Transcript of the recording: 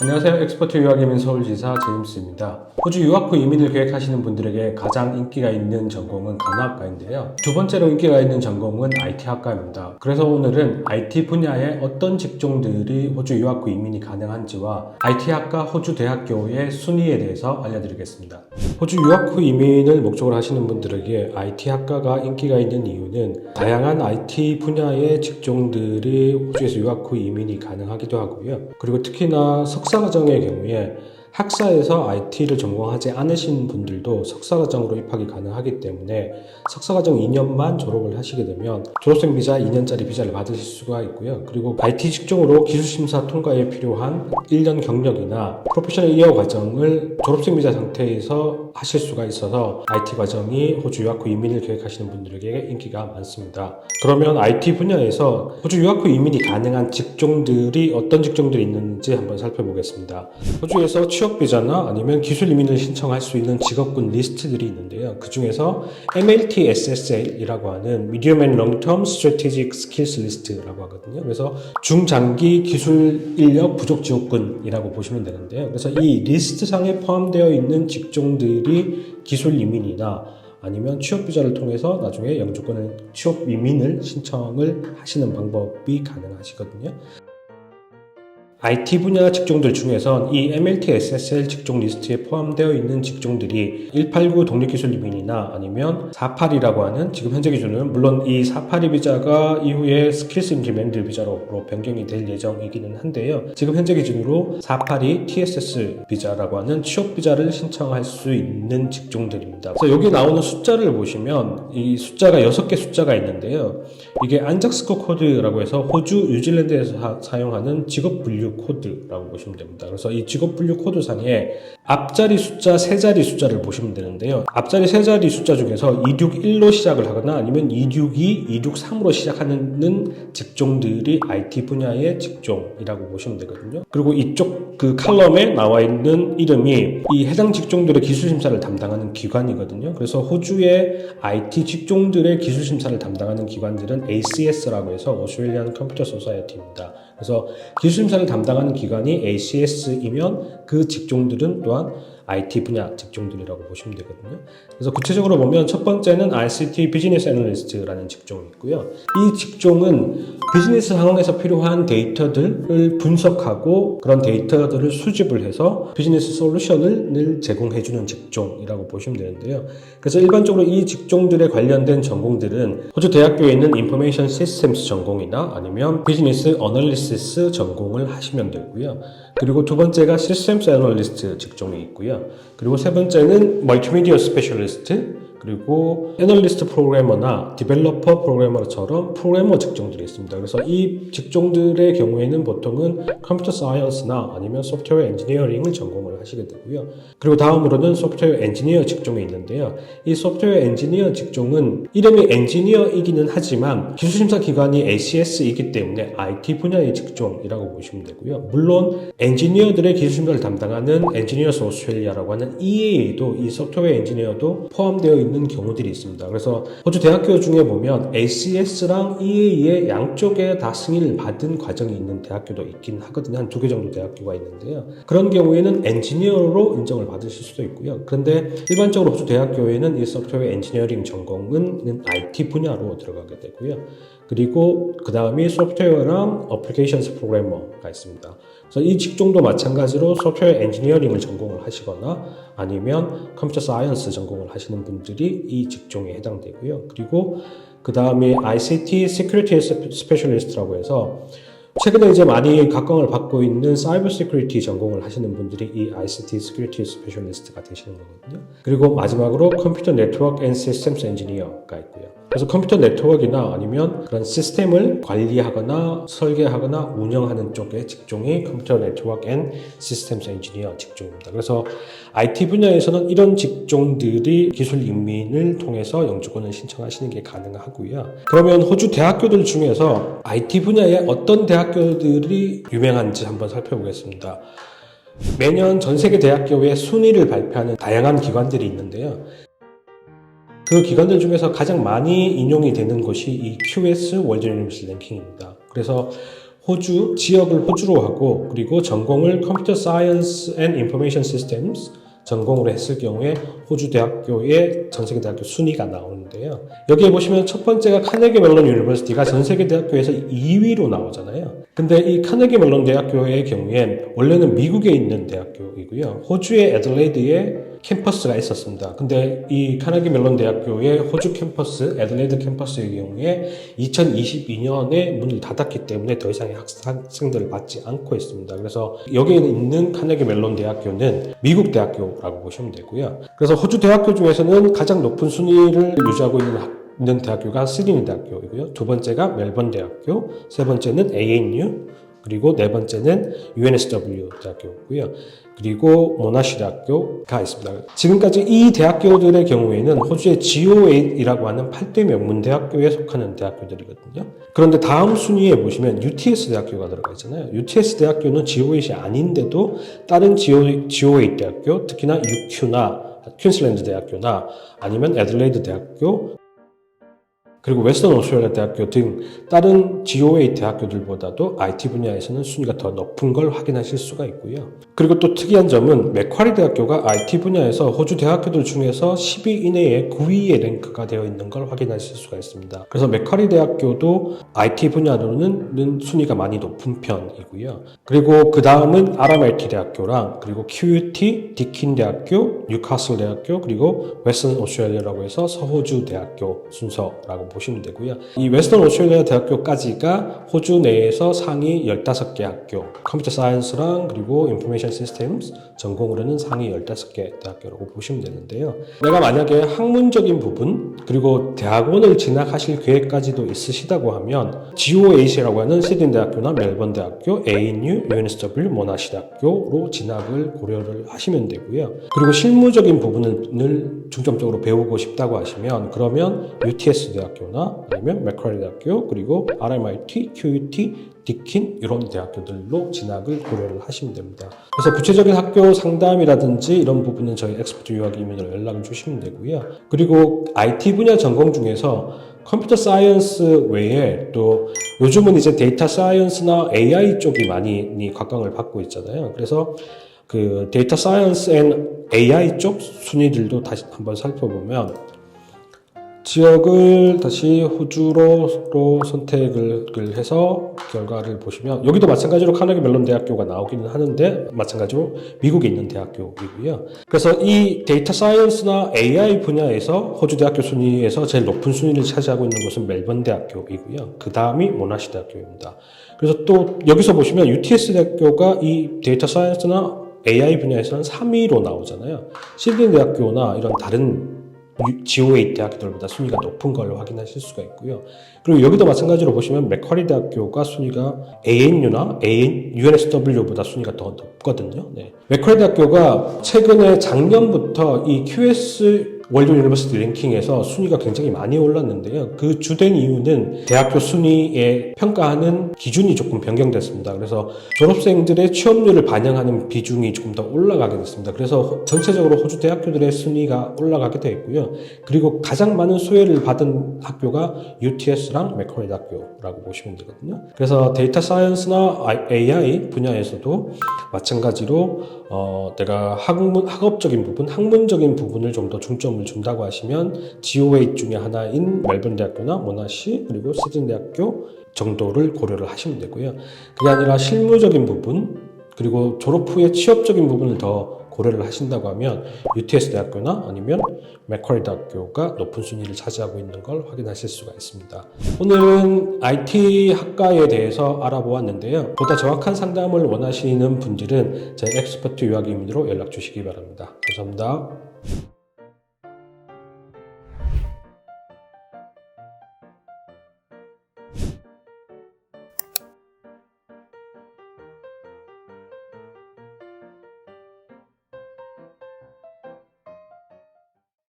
안녕하세요. 엑스퍼트 유학이민 서울지사 제임스입니다. 호주 유학 후 이민을 계획하시는 분들에게 가장 인기가 있는 전공은 간호학과인데요. 두 번째로 인기가 있는 전공은 IT학과입니다. 그래서 오늘은 IT 분야의 어떤 직종들이 호주 유학 후 이민이 가능한지와 IT학과 호주 대학교의 순위에 대해서 알려드리겠습니다. 호주 유학 후 이민을 목적으로 하시는 분들에게 IT학과가 인기가 있는 이유는 다양한 IT 분야의 직종들이 호주에서 유학 후 이민이 가능하기도 하고요. 그리고 특히나 석사과정의 경우에 학사에서 IT를 전공하지 않으신 분들도 석사과정으로 입학이 가능하기 때문에 석사과정 2년만 졸업을 하시게 되면 졸업생 비자 2년짜리 비자를 받으실 수가 있고요. 그리고 IT 직종으로 기술심사 통과에 필요한 1년 경력이나 프로페셔널 이어 과정을 졸업생 비자 상태에서 하실 수가 있어서 IT 과정이 호주 유학 후 이민을 계획하시는 분들에게 인기가 많습니다. 그러면 IT 분야에서 호주 유학 후 이민이 가능한 직종들이 어떤 직종들이 있는지 한번 살펴보겠습니다. 호주에서 취업비자나 아니면 기술 이민을 신청할 수 있는 직업군 리스트들이 있는데요. 그 중에서 MLT SSL이라고 하는 Medium and Long Term Strategic Skills List라고 하거든요. 그래서 중장기 기술 인력 부족 지원군이라고 보시면 되는데요. 그래서 이 리스트상에 포함되어 있는 직종들이 기술 이민이나 아니면 취업비자를 통해서 나중에 영주권을 취업 이민을 신청을 하시는 방법이 가능하시거든요. IT 분야 직종들 중에선 이 MLT SSL 직종 리스트에 포함되어 있는 직종들이 189 독립기술 이민이나 아니면 482라고 하는 지금 현재 기준은 물론 이 482 비자가 이후에 스킬스 인디맨드 비자로 변경이 될 예정이기는 한데요. 지금 현재 기준으로 482 TSS 비자라고 하는 취업 비자를 신청할 수 있는 직종들입니다. 그래서 여기 나오는 숫자를 보시면 이 숫자가 6개 숫자가 있는데요. 이게 안작스코 코드라고 해서 호주, 뉴질랜드에서 사용하는 직업 분류 코드라고 보시면 됩니다. 그래서 이 직업 분류 코드상에 앞자리 숫자, 세자리 숫자를 보시면 되는데요. 앞자리 세자리 숫자 중에서 261로 시작을 하거나 아니면 262, 263으로 시작하는 직종들이 IT 분야의 직종이라고 보시면 되거든요. 그리고 이쪽 그 칼럼에 나와 있는 이름이 이 해당 직종들의 기술 심사를 담당하는 기관이거든요. 그래서 호주의 IT 직종들의 기술 심사를 담당하는 기관들은 ACS라고 해서 오스트레일리안 컴퓨터 소사이어티입니다. 그래서 기술 심사를 담당하는 기관이 ACS이면 그 직종들은 또한 IT 분야 직종들이라고 보시면 되거든요. 그래서 구체적으로 보면 첫 번째는 ICT 비즈니스 애널리스트라는 직종이 있고요. 이 직종은 비즈니스 상황에서 필요한 데이터들을 분석하고 그런 데이터들을 수집을 해서 비즈니스 솔루션을 제공해주는 직종이라고 보시면 되는데요. 그래서 일반적으로 이 직종들에 관련된 전공들은 호주 대학교에 있는 인포메이션 시스템스 전공이나 아니면 비즈니스 어널리시스 전공을 하시면 되고요. 그리고 두 번째가 시스템스 애널리스트 직종이 있고요. 그리고 세 번째는 멀티미디어 스페셜리스트, 그리고 애널리스트 프로그래머나 디벨로퍼 프로그래머처럼 프로그래머 직종들이 있습니다. 그래서 이 직종들의 경우에는 보통은 컴퓨터 사이언스나 아니면 소프트웨어 엔지니어링을 전공을 하시게 되고요. 그리고 다음으로는 소프트웨어 엔지니어 직종이 있는데요. 이 소프트웨어 엔지니어 직종은 이름이 엔지니어이기는 하지만 기술심사 기관이 ACS이기 때문에 IT 분야의 직종이라고 보시면 되고요. 물론 엔지니어들의 기술심사를 담당하는 엔지니어스 오스트레일리아라고 하는 EA도 이 소프트웨어 엔지니어도 포함되어 있는 경우들이 있습니다. 그래서 호주 대학교 중에 보면 ACS랑 EA의 양쪽에 다 승인을 받은 과정이 있는 대학교도 있긴 하거든요. 한 2개 정도 대학교가 있는데요. 그런 경우에는 엔지니어로 인정을 받으실 수도 있고요. 그런데 일반적으로 호주 대학교에는 이 소프트웨어 엔지니어링 전공은 IT 분야로 들어가게 되고요. 그리고 그 다음이 소프트웨어랑 어플리케이션스 프로그래머가 있습니다. 그래서 이 직종도 마찬가지로 소프트웨어 엔지니어링을 전공을 하시거나 아니면 컴퓨터 사이언스 전공을 하시는 분들이 이 직종에 해당되고요. 그리고 그 다음에 ICT Security Specialist라고 해서 최근에 이제 많이 각광을 받고 있는 사이버 시큐리티 전공을 하시는 분들이 이 ICT Security Specialist가 되시는 거거든요. 그리고 마지막으로 컴퓨터 네트워크 앤 시스템스 엔지니어가 있고요. 그래서 컴퓨터 네트워크나 아니면 그런 시스템을 관리하거나 설계하거나 운영하는 쪽의 직종이 컴퓨터 네트워크 앤 시스템스 엔지니어 직종입니다. 그래서 IT 분야에서는 이런 직종들이 기술 인민을 통해서 영주권을 신청하시는 게 가능하고요. 그러면 호주 대학교들 중에서 IT 분야에 어떤 대학교들이 유명한지 한번 살펴보겠습니다. 매년 전 세계 대학교의 순위를 발표하는 다양한 기관들이 있는데요. 그 기관들 중에서 가장 많이 인용이 되는 것이 이 QS 월드 유니버시티 랭킹입니다. 그래서 호주, 지역을 호주로 하고 그리고 전공을 컴퓨터 사이언스 앤 인포메이션 시스템스 전공으로 했을 경우에 호주 대학교의 전 세계 대학교 순위가 나오는데요. 여기에 보시면 첫 번째가 카네기 멜론 유니버시티가 전 세계 대학교에서 2위로 나오잖아요. 근데 이 카네기 멜론 대학교의 경우엔 원래는 미국에 있는 대학교이고요. 호주의 애들레이드에 캠퍼스가 있었습니다. 근데 이 카네기 멜론 대학교의 호주 캠퍼스, 애들레이드 캠퍼스의 경우에 2022년에 문을 닫았기 때문에 더 이상의 학생들을 받지 않고 있습니다. 그래서 여기에 있는 카네기 멜론 대학교는 미국 대학교라고 보시면 되고요. 그래서 호주 대학교 중에서는 가장 높은 순위를 유지하고 있는 대학교가 시드니 대학교이고요. 두 번째가 멜번 대학교, 세 번째는 ANU, 그리고 네 번째는 UNSW 대학교고요. 그리고 모나시 대학교가 있습니다. 지금까지 이 대학교들의 경우에는 호주의 GO8이라고 하는 8대 명문 대학교에 속하는 대학교들이거든요. 그런데 다음 순위에 보시면 UTS 대학교가 들어가 있잖아요. UTS 대학교는 GO8이 아닌데도 다른 GO8 대학교, 특히나 UQ나 퀸슬랜드 대학교나 아니면 애들레이드 대학교, 그리고 웨스턴 오스트레일리아 대학교 등 다른 GO8 대학교들보다도 IT 분야에서는 순위가 더 높은 걸 확인하실 수가 있고요. 그리고 또 특이한 점은 맥쿼리 대학교가 IT 분야에서 호주 대학교들 중에서 10위 이내에 9위에 랭크가 되어 있는 걸 확인하실 수가 있습니다. 그래서 맥쿼리 대학교도 IT 분야로는 순위가 많이 높은 편이고요. 그리고 그 다음은 RMIT 대학교랑 그리고 QUT, 디킨 대학교, 뉴카슬 대학교, 그리고 웨스턴 오스트레일리아라고 해서 서호주 대학교 순서라고 보시면 되고요. 이 웨스턴 오스트레일리아 대학교까지가 호주 내에서 상위 15개 학교, 컴퓨터 사이언스랑 그리고 인포메이션 시스템스 전공으로는 상위 15개 대학교라고 보시면 되는데요. 내가 만약에 학문적인 부분 그리고 대학원을 진학하실 계획까지도 있으시다고 하면 GO8이라고 하는 시드니 대학교나 멜번 대학교, ANU, UNSW, 모나시 대학교로 진학을 고려를 하시면 되고요. 그리고 실무적인 부분을 중점적으로 배우고 싶다고 하시면 그러면 UTS 대학교나 아니면 맥쿼리 대학교 그리고 RMIT, QUT, 디킨 이런 대학교들로 진학을 고려를 하시면 됩니다. 그래서 구체적인 학교 상담이라든지 이런 부분은 저희 엑스퍼트 유학 이메일로 연락을 주시면 되고요. 그리고 IT 분야 전공 중에서 컴퓨터 사이언스 외에 또 요즘은 이제 데이터 사이언스나 AI 쪽이 많이 각광을 받고 있잖아요. 그래서 그 데이터 사이언스 앤 AI 쪽 순위들도 다시 한번 살펴보면 지역을 다시 호주로 선택을 해서 결과를 보시면 여기도 마찬가지로 카네기 멜론 대학교가 나오기는 하는데 마찬가지로 미국에 있는 대학교이고요. 그래서 이 데이터 사이언스나 AI 분야에서 호주 대학교 순위에서 제일 높은 순위를 차지하고 있는 곳은 멜번 대학교이고요. 그 다음이 모나시 대학교입니다. 그래서 또 여기서 보시면 UTS 대학교가 이 데이터 사이언스나 AI 분야에서는 3위로 나오잖아요. 시드니 대학교나 이런 다른 GO8 대학교들보다 순위가 높은 걸 확인하실 수가 있고요. 그리고 여기도 마찬가지로 보시면 맥쿼리 대학교가 순위가 ANU나 UNSW보다 순위가 더 높거든요. 네. 맥쿼리 대학교가 최근에 작년부터 이 QS 월드 유니버시티 랭킹에서 순위가 굉장히 많이 올랐는데요. 그 주된 이유는 대학교 순위에 평가하는 기준이 조금 변경됐습니다. 그래서 졸업생들의 취업률을 반영하는 비중이 조금 더 올라가게 됐습니다. 그래서 전체적으로 호주 대학교들의 순위가 올라가게 되었고요. 그리고 가장 많은 수혜를 받은 학교가 UTS랑 맥쿼리 대학교라고 보시면 되거든요. 그래서 데이터 사이언스나 AI 분야에서도 마찬가지로 내가 학업적인 부분, 학문적인 부분을 좀 더 중점을 준다고 하시면 GO8 중에 하나인 멜번 대학교나 모나시 그리고 시드니 대학교 정도를 고려를 하시면 되고요. 그게 아니라 실무적인 부분 그리고 졸업 후에 취업적인 부분을 더 고려를 하신다고 하면 UTS 대학교나 아니면 맥쿼리 대학교가 높은 순위를 차지하고 있는 걸 확인하실 수가 있습니다. 오늘은 IT 학과에 대해서 알아보았는데요. 보다 정확한 상담을 원하시는 분들은 제 엑스퍼트 유학 이메일로 연락 주시기 바랍니다. 감사합니다.